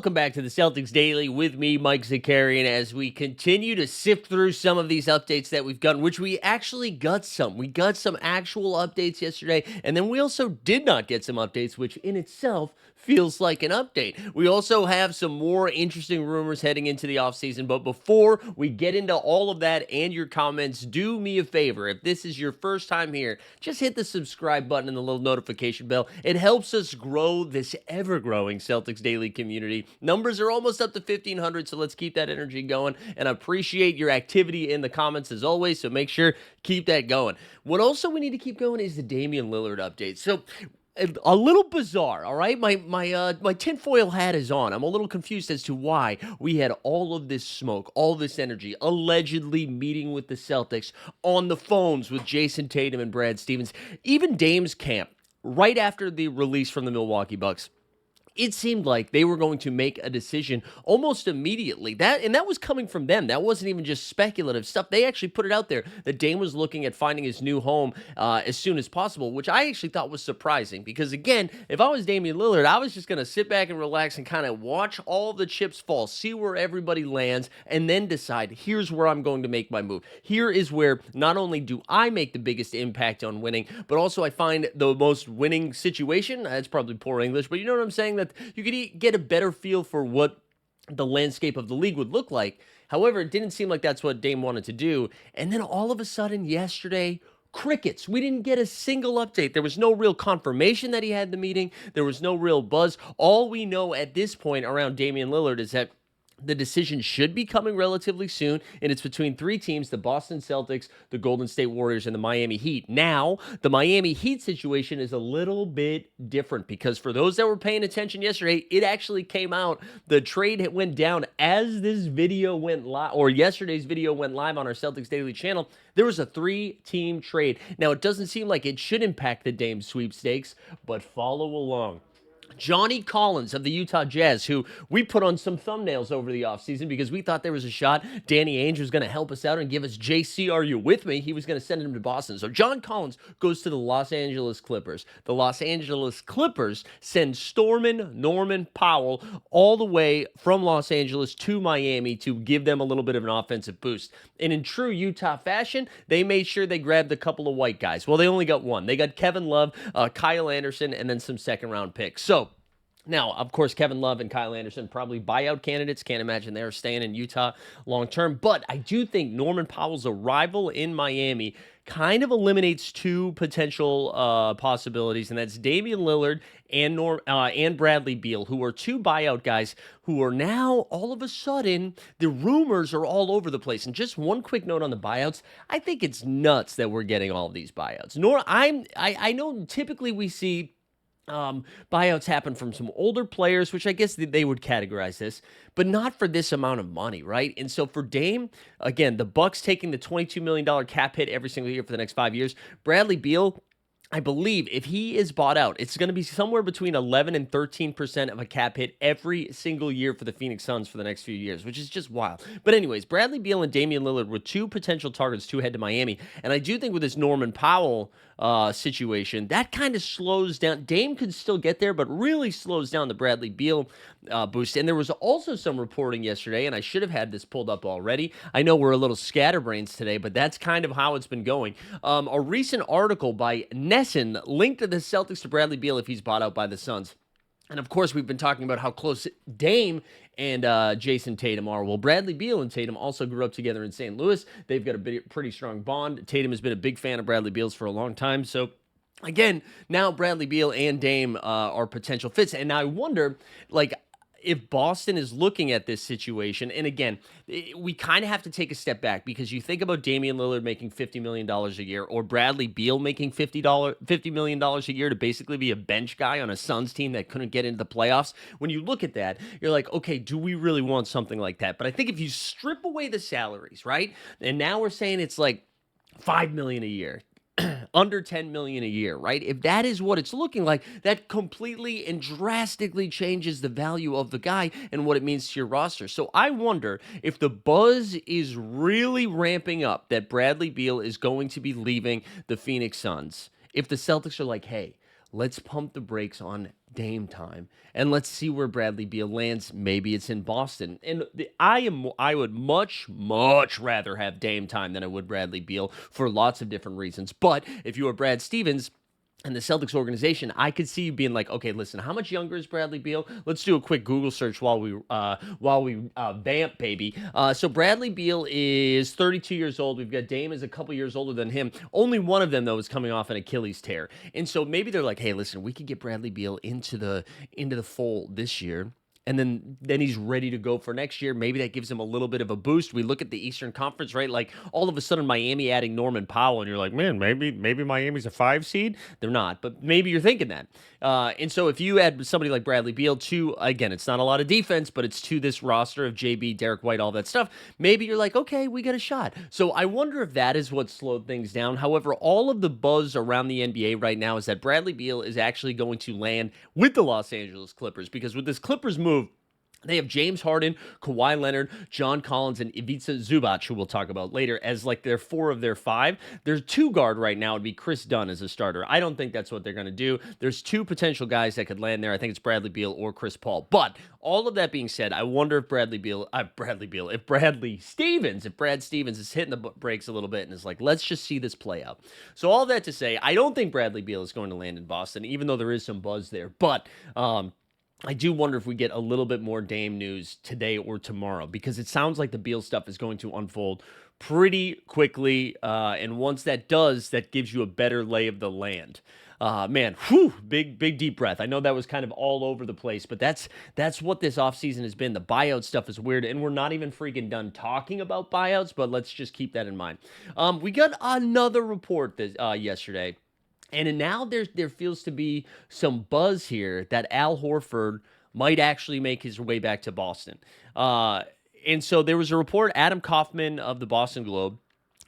Welcome back to the Celtics Daily with me, Mike Zakarian, as we continue to sift through some of these updates that we've gotten, which we actually got some. We got some actual updates yesterday, and then we also did not get some updates, which in itself feels like an update. We also have some more interesting rumors heading into the offseason, but before we get into all of that and your comments, do me a favor. If this is your first time here, just hit the subscribe button and the little notification bell. It helps us grow this ever-growing Celtics Daily community. Numbers are almost up to 1,500, so let's keep that energy going. And I appreciate your activity in the comments as always, so make sure keep that going. What also we need to keep going is the Damian Lillard update. So a little bizarre, all right? My tinfoil hat is on. I'm a little confused as to why we had all of this smoke, all this energy, allegedly meeting with the Celtics on the phones with Jason Tatum and Brad Stevens, even Dame's camp, right after the release from the Milwaukee Bucks. It seemed like they were going to make a decision almost immediately. That was coming from them. That wasn't even just speculative stuff. They actually put it out there that Dame was looking at finding his new home as soon as possible, which I actually thought was surprising because, again, if I was Damian Lillard, I was just going to sit back and relax and kind of watch all the chips fall, see where everybody lands, and then decide, here's where I'm going to make my move. Here is where not only do I make the biggest impact on winning, but also I find the most winning situation. That's probably poor English, but you know what I'm saying? That you could get a better feel for what the landscape of the league would look like. However, it didn't seem like that's what Dame wanted to do. And then all of a sudden, yesterday, crickets. We didn't get a single update. There was no real confirmation that he had the meeting. There was no real buzz. All we know at this point around Damian Lillard is that the decision should be coming relatively soon, and it's between three teams, the Boston Celtics, the Golden State Warriors, and the Miami Heat. Now, the Miami Heat situation is a little bit different because for those that were paying attention yesterday, it actually came out. The trade went down as this video went live, or yesterday's video went live on our Celtics Daily channel. There was a three-team trade. Now, it doesn't seem like it should impact the Dame sweepstakes, but follow along. Johnny Collins of the Utah Jazz, who we put on some thumbnails over the offseason because we thought there was a shot Danny Ainge was going to help us out and give us JC, are you with me? He was going to send him to Boston. So John Collins goes to the Los Angeles Clippers. The Los Angeles Clippers send Norman Powell all the way from Los Angeles to Miami to give them a little bit of an offensive boost. And in true Utah fashion, they made sure they grabbed a couple of white guys. Well, they only got one. They got Kevin Love, Kyle Anderson, and then some second-round picks. So now, of course, Kevin Love and Kyle Anderson probably buyout candidates. Can't imagine they're staying in Utah long term. But I do think Norman Powell's arrival in Miami kind of eliminates two potential possibilities, and that's Damian Lillard and Bradley Beal, who are two buyout guys who are now, all of a sudden, the rumors are all over the place. And just one quick note on the buyouts, I think it's nuts that we're getting all of these buyouts. I know typically we see buyouts happen from some older players, which I guess they would categorize this, but not for this amount of money, right? And so for Dame, again, the Bucks taking the $22 million cap hit every single year for the next 5 years. Bradley Beal, I believe if he is bought out, it's going to be somewhere between 11 and 13% of a cap hit every single year for the Phoenix Suns for the next few years, which is just wild. But anyways, Bradley Beal and Damian Lillard were two potential targets to head to Miami. And I do think with this Norman Powell situation, that kind of slows down. Dame could still get there, but really slows down the Bradley Beal boost. And there was also some reporting yesterday, and I should have had this pulled up already. I know we're a little scatterbrains today, but that's kind of how it's been going. A recent article by Nesson linked to the Celtics to Bradley Beal if he's bought out by the Suns. And of course, we've been talking about how close Dame and Jason Tatum are. Well, Bradley Beal and Tatum also grew up together in St. Louis. They've got a pretty strong bond. Tatum has been a big fan of Bradley Beal's for a long time. So again, now Bradley Beal and Dame are potential fits. And I wonder, if Boston is looking at this situation, and again, we kind of have to take a step back because you think about Damian Lillard making $50 million a year or Bradley Beal making $50 million a year to basically be a bench guy on a Suns team that couldn't get into the playoffs. When you look at that, you're like, okay, do we really want something like that? But I think if you strip away the salaries, right? And now we're saying it's like $5 million a year, under $10 million a year, right? If that is what it's looking like, that completely and drastically changes the value of the guy and what it means to your roster. So I wonder if the buzz is really ramping up that Bradley Beal is going to be leaving the Phoenix Suns. If the Celtics are like, hey, let's pump the brakes on Dame time and let's see where Bradley Beal lands. Maybe it's in Boston. And I would much rather have Dame time than I would Bradley Beal for lots of different reasons. But if you are Brad Stevens and the Celtics organization, I could see you being like, okay, listen, how much younger is Bradley Beal? Let's do a quick Google search while we vamp, baby. So Bradley Beal is 32 years old. We've got Dame is a couple years older than him. Only one of them though is coming off an Achilles tear, and so maybe they're like, hey, listen, we could get Bradley Beal into the fold this year. And then he's ready to go for next year. Maybe that gives him a little bit of a boost. We look at the Eastern Conference, right? Like all of a sudden Miami adding Norman Powell, and you're like, man, maybe Miami's a 5 seed. They're not, but maybe you're thinking that. And so if you add somebody like Bradley Beal to, again, it's not a lot of defense, but it's to this roster of JB, Derek White, all that stuff. Maybe you're like, okay, we got a shot. So I wonder if that is what slowed things down. However, all of the buzz around the NBA right now is that Bradley Beal is actually going to land with the Los Angeles Clippers, because with this Clippers move, they have James Harden, Kawhi Leonard, John Collins, and Ivica Zubac, who we'll talk about later, as like their 4 of their 5. Their 2 guard right now would be Chris Dunn as a starter. I don't think that's what they're going to do. There's 2 potential guys that could land there. I think it's Bradley Beal or Chris Paul. But all of that being said, I wonder if Brad Stevens is hitting the brakes a little bit and is like, let's just see this play out. So all that to say, I don't think Bradley Beal is going to land in Boston, even though there is some buzz there. But I do wonder if we get a little bit more Dame news today or tomorrow, because it sounds like the Beal stuff is going to unfold pretty quickly. And once that does, that gives you a better lay of the land. Man, whew, big deep breath. I know that was kind of all over the place, but that's what this offseason has been. The buyout stuff is weird, and we're not even freaking done talking about buyouts, but let's just keep that in mind. We got another report yesterday. And now there feels to be some buzz here that Al Horford might actually make his way back to Boston. And so there was a report, Adam Kaufman of the Boston Globe,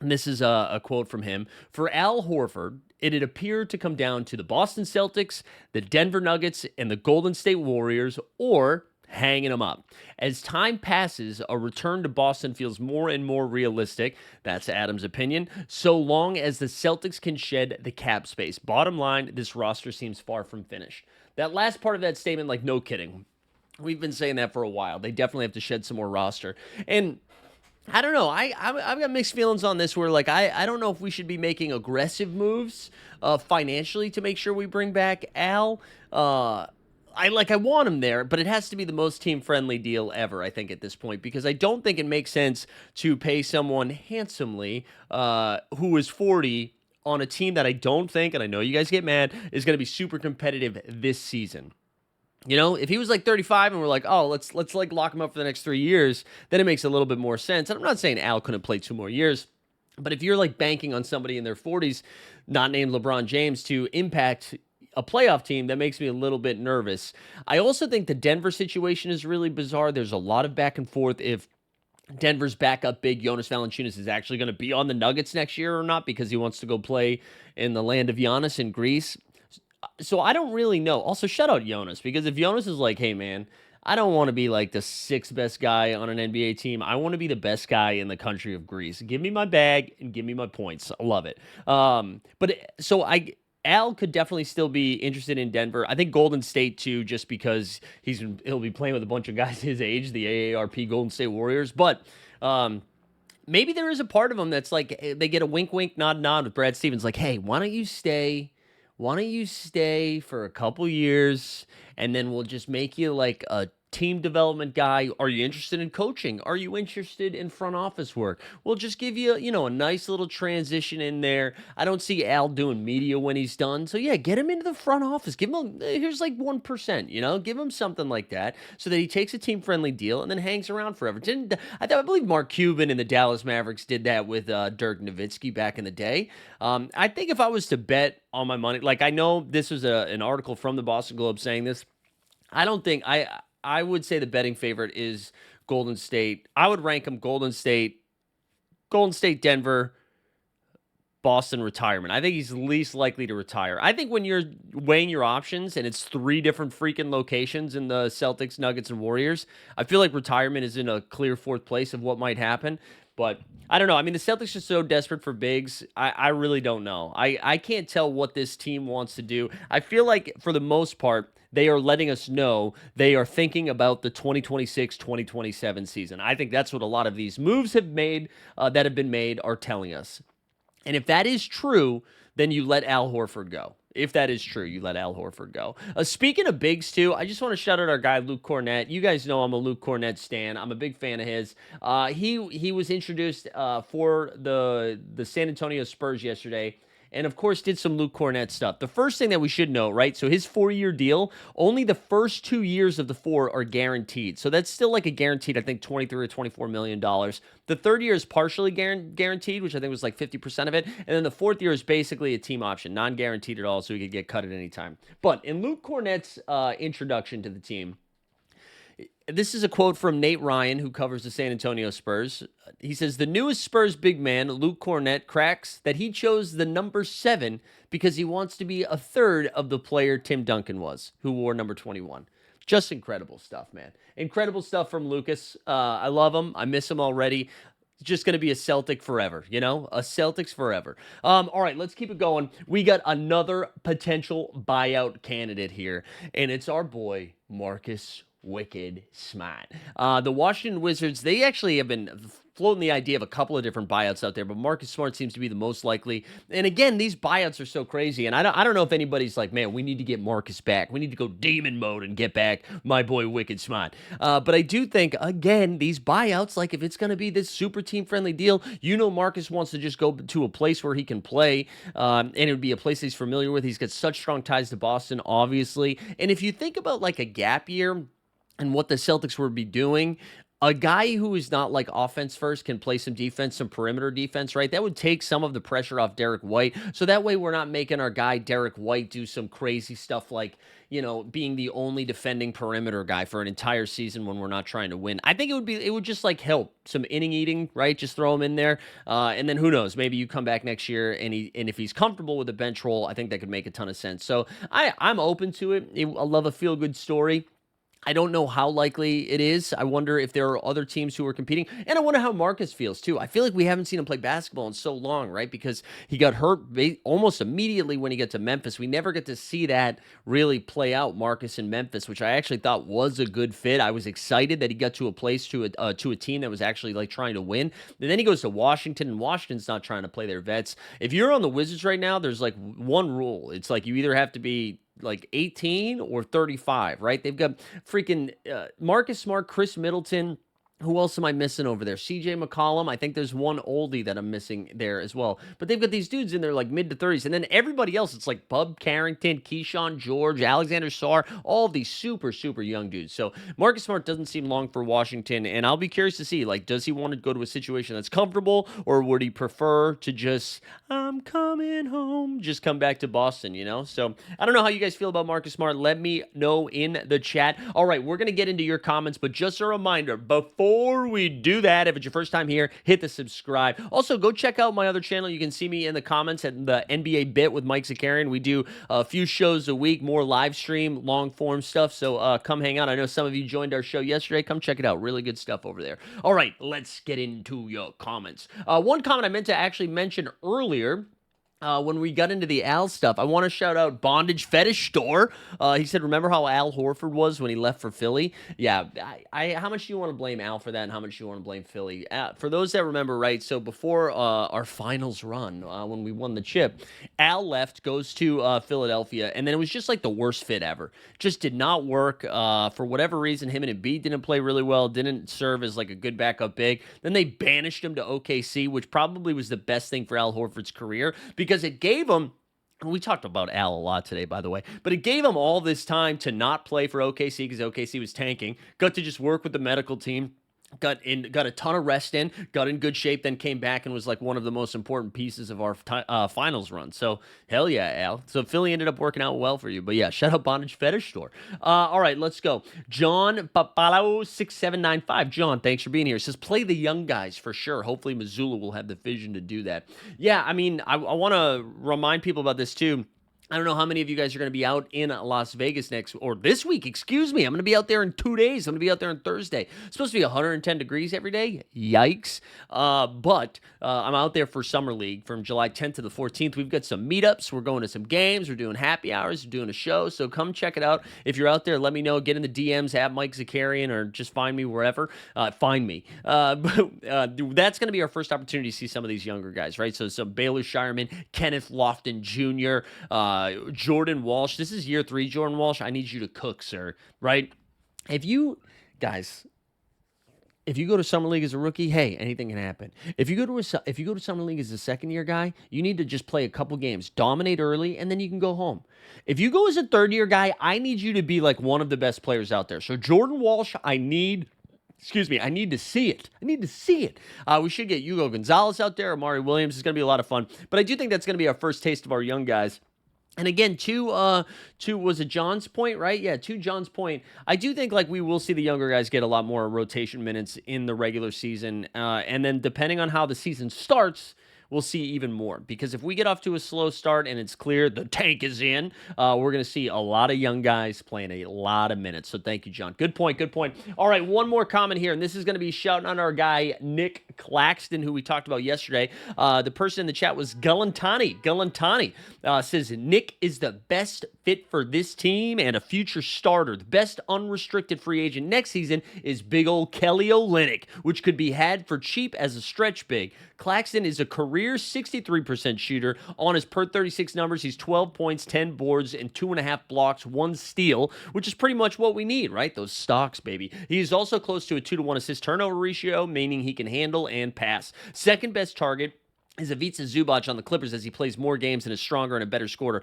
and this is a quote from him. For Al Horford, it had appeared to come down to the Boston Celtics, the Denver Nuggets, and the Golden State Warriors, or hanging them up. As time passes, a return to Boston feels more and more realistic. That's Adam's opinion. So long as the Celtics can shed the cap space. Bottom line, this roster seems far from finished. That last part of that statement, like, no kidding. We've been saying that for a while. They definitely have to shed some more roster. And I don't know. I've got mixed feelings on this where, like, I don't know if we should be making aggressive moves financially to make sure we bring back Al. I want him there, but it has to be the most team-friendly deal ever, I think, at this point, because I don't think it makes sense to pay someone handsomely who is 40 on a team that I don't think, and I know you guys get mad, is going to be super competitive this season. You know, if he was like 35 and we're like, oh, let's like lock him up for the next 3 years, then it makes a little bit more sense. And I'm not saying Al couldn't play 2 more years, but if you're like banking on somebody in their 40s, not named LeBron James, to impact a playoff team, that makes me a little bit nervous. I also think the Denver situation is really bizarre. There's a lot of back and forth if Denver's backup big Jonas Valanciunas is actually going to be on the Nuggets next year or not, because he wants to go play in the land of Giannis in Greece. So I don't really know. Also, shout out Jonas, because if Jonas is like, hey, man, I don't want to be like the 6th best guy on an NBA team. I want to be the best guy in the country of Greece. Give me my bag and give me my points. I love it. Al could definitely still be interested in Denver. I think Golden State too, just because he'll be playing with a bunch of guys his age, the AARP Golden State Warriors. But maybe there is a part of them that's like, they get a wink, wink, nod, nod with Brad Stevens, like, hey, why don't you stay? Why don't you stay for a couple years, and then we'll just make you like a team development guy? Are you interested in coaching? Are you interested in front office work? We'll just give you, a nice little transition in there. I don't see Al doing media when he's done. So yeah, get him into the front office. Give him here's like 1%, give him something like that so that he takes a team-friendly deal and then hangs around forever. I believe Mark Cuban and the Dallas Mavericks did that with Dirk Nowitzki back in the day. I think if I was to bet on my money, like, I know this was an article from the Boston Globe saying this. I would say the betting favorite is Golden State. I would rank them Golden State, Denver, Boston retirement. I think he's least likely to retire. I think when you're weighing your options and it's three different freaking locations in the Celtics, Nuggets, and Warriors, I feel like retirement is in a clear fourth place of what might happen. But I don't know. I mean, the Celtics are so desperate for bigs. I really don't know. I can't tell what this team wants to do. I feel like for the most part, they are letting us know they are thinking about the 2026-2027 season. I think that's what a lot of these moves have made that have been made are telling us. And if that is true, then you let Al Horford go. If that is true, you let Al Horford go. Speaking of bigs, too, I just want to shout out our guy, Luke Kornet. You guys know I'm a Luke Kornet stan. I'm a big fan of his. He was introduced for the San Antonio Spurs yesterday, and of course did some Luke Kornet stuff. The first thing that we should know, right? So his 4-year deal, only the first 2 years of the 4 are guaranteed. So that's still like a guaranteed, I think, $23 or $24 million. The third year is partially guaranteed, which I think was like 50% of it. And then the fourth year is basically a team option, non-guaranteed at all, so he could get cut at any time. But in Luke Kornet's introduction to the team, this is a quote from Nate Ryan, who covers the San Antonio Spurs. He says, the newest Spurs big man, Luke Kornet, cracks that he chose the number 7 because he wants to be a third of the player Tim Duncan was, who wore number 21. Just incredible stuff, man. Incredible stuff from Lucas. I love him. I miss him already. Just going to be a Celtic forever, you know? A Celtics forever. All right, let's keep it going. We got another potential buyout candidate here, and it's our boy, Marcus Wicked Smart. The Washington Wizards, they actually have been floating the idea of a couple of different buyouts out there, but Marcus Smart seems to be the most likely. And again, these buyouts are so crazy, and I don't know if anybody's like, man, we need to get Marcus back. We need to go demon mode and get back my boy Wicked Smart. But I do think, again, these buyouts, like if it's going to be this super team-friendly deal, you know Marcus wants to just go to a place where he can play, and it would be a place he's familiar with. He's got such strong ties to Boston, obviously. And if you think about like a gap year and what the Celtics would be doing, a guy who is not like offense first can play some defense, some perimeter defense, right? That would take some of the pressure off Derek White. So that way we're not making our guy Derek White do some crazy stuff like, you know, being the only defending perimeter guy for an entire season when we're not trying to win. I think it would just like help some inning eating, right? Just throw him in there. And then who knows, maybe you come back next year and if he's comfortable with the bench role, I think that could make a ton of sense. So I'm open to it. I love a feel good story. I don't know how likely it is. I wonder if there are other teams who are competing. And I wonder how Marcus feels, too. I feel like we haven't seen him play basketball in so long, right? Because he got hurt almost immediately when he got to Memphis. We never get to see that really play out, Marcus in Memphis, which I actually thought was a good fit. I was excited that he got to a place, to a team that was actually like trying to win. And then he goes to Washington, and Washington's not trying to play their vets. If you're on the Wizards right now, there's like one rule. It's like you either have to be like 18 or 35, right? They've got freaking Marcus Smart, Chris Middleton. Who else am I missing over there? CJ McCollum. I think there's one oldie that I'm missing there as well. But they've got these dudes in there like mid to 30s. And then everybody else, it's like Bub Carrington, Keyshawn George, Alexander Sarr, all of these super, super young dudes. So Marcus Smart doesn't seem long for Washington. And I'll be curious to see, like, does he want to go to a situation that's comfortable, or would he prefer to just, I'm coming home, just come back to Boston, you know? So I don't know how you guys feel about Marcus Smart. Let me know in the chat. All right, we're going to get into your comments, but just a reminder, before we do that, if it's your first time here, hit the subscribe. Also, go check out my other channel. You can see me in the comments at the NBA Bit with Mike Zakarian. We do a few shows a week, more live stream, long form stuff. So come hang out. I know some of you joined our show yesterday. Come check it out. Really good stuff over there. All right, let's get into your comments. One comment I meant to actually mention earlier, when we got into the Al stuff, I want to shout out Bondage Fetish Store. He said, remember how Al Horford was when he left for Philly? Yeah, how much do you want to blame Al for that, and how much do you want to blame Philly? For those that remember, right, so before our finals run, when we won the chip, Al left, goes to Philadelphia, and then it was just like the worst fit ever. Just did not work. For whatever reason, him and Embiid didn't play really well, didn't serve as like a good backup big. Then they banished him to OKC, which probably was the best thing for Al Horford's career, because it gave him, and we talked about Al a lot today, by the way, but it gave him all this time to not play for OKC because OKC was tanking, got to just work with the medical team, got a ton of rest in, got in good shape, then came back and was like one of the most important pieces of our finals run. So hell yeah, Al. So Philly ended up working out well for you. But yeah, shut up, Bondage Fetish Store. All right, let's go. John Papalo 6795. John, thanks for being here. Says play the young guys for sure. Hopefully Missoula will have the vision to do that. Yeah, I mean, I want to remind people about this too. I don't know how many of you guys are going to be out in Las Vegas this week, excuse me. I'm going to be out there in 2 days. I'm going to be out there on Thursday. It's supposed to be 110 degrees every day. Yikes. But I'm out there for Summer League from July 10th to the 14th. We've got some meetups. We're going to some games. We're doing happy hours. We're doing a show. So come check it out. If you're out there, let me know. Get in the DMs, at Mike Zakarian, or just find me wherever. Find me. That's going to be our first opportunity to see some of these younger guys, right? So some Baylor Shireman, Kenneth Lofton Jr., Jordan Walsh. This is year 3, Jordan Walsh. I need you to cook, sir. Right? If you go to Summer League as a rookie, hey, anything can happen. If you go to Summer League as a second-year guy, you need to just play a couple games, dominate early, and then you can go home. If you go as a third-year guy, I need you to be like one of the best players out there. So Jordan Walsh, I need to see it. We should get Hugo Gonzalez out there. Amari Williams is going to be a lot of fun. But I do think that's going to be our first taste of our young guys. And again, to was it John's point, right? Yeah, to John's point, I do think like we will see the younger guys get a lot more rotation minutes in the regular season. And then depending on how the season starts, we'll see even more. Because if we get off to a slow start and it's clear the tank is in, we're going to see a lot of young guys playing a lot of minutes. So thank you, John. Good point. All right, one more comment here, and this is going to be shouting out our guy, Nick Claxton, who we talked about yesterday. The person in the chat was Galantani. Says, Nick is the best fit for this team and a future starter. The best unrestricted free agent next season is big old Kelly Olynyk, which could be had for cheap as a stretch big. Claxton is a career 63% shooter. On his per 36 numbers, he's 12 points, 10 boards, and 2.5 blocks, 1 steal, which is pretty much what we need, right? Those stocks, baby. He's also close to a 2-to-1 assist turnover ratio, meaning he can handle and pass. Second best target is Ivica Zubac on the Clippers as he plays more games and is stronger and a better scorer.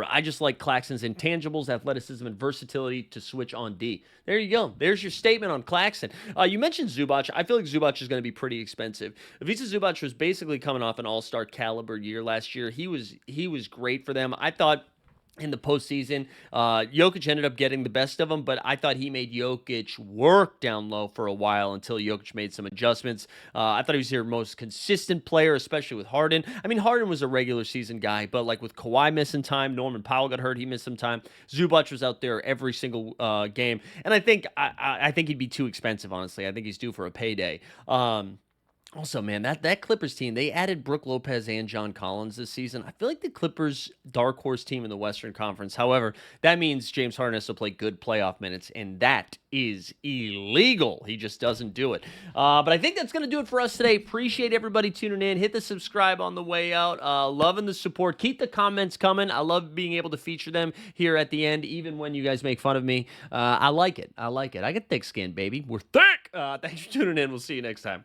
I just like Claxton's intangibles, athleticism, and versatility to switch on D. There you go. There's your statement on Claxton. You mentioned Zubac. I feel like Zubac is going to be pretty expensive. Ivica Zubac was basically coming off an all-star caliber year last year. He was great for them. I thought in the postseason, Jokic ended up getting the best of him, but I thought he made Jokic work down low for a while until Jokic made some adjustments. I thought he was their most consistent player, especially with Harden. I mean, Harden was a regular season guy, but like with Kawhi missing time, Norman Powell got hurt, he missed some time. Zubac was out there every single game, and I think he'd be too expensive, honestly. I think he's due for a payday. Also, man, that Clippers team, they added Brook Lopez and John Collins this season. I feel like the Clippers, dark horse team in the Western Conference. However, that means James Harden has to play good playoff minutes, and that is illegal. He just doesn't do it. But I think that's going to do it for us today. Appreciate everybody tuning in. Hit the subscribe on the way out. Loving the support. Keep the comments coming. I love being able to feature them here at the end, even when you guys make fun of me. I like it. I get thick skin, baby. We're thick. Thanks for tuning in. We'll see you next time.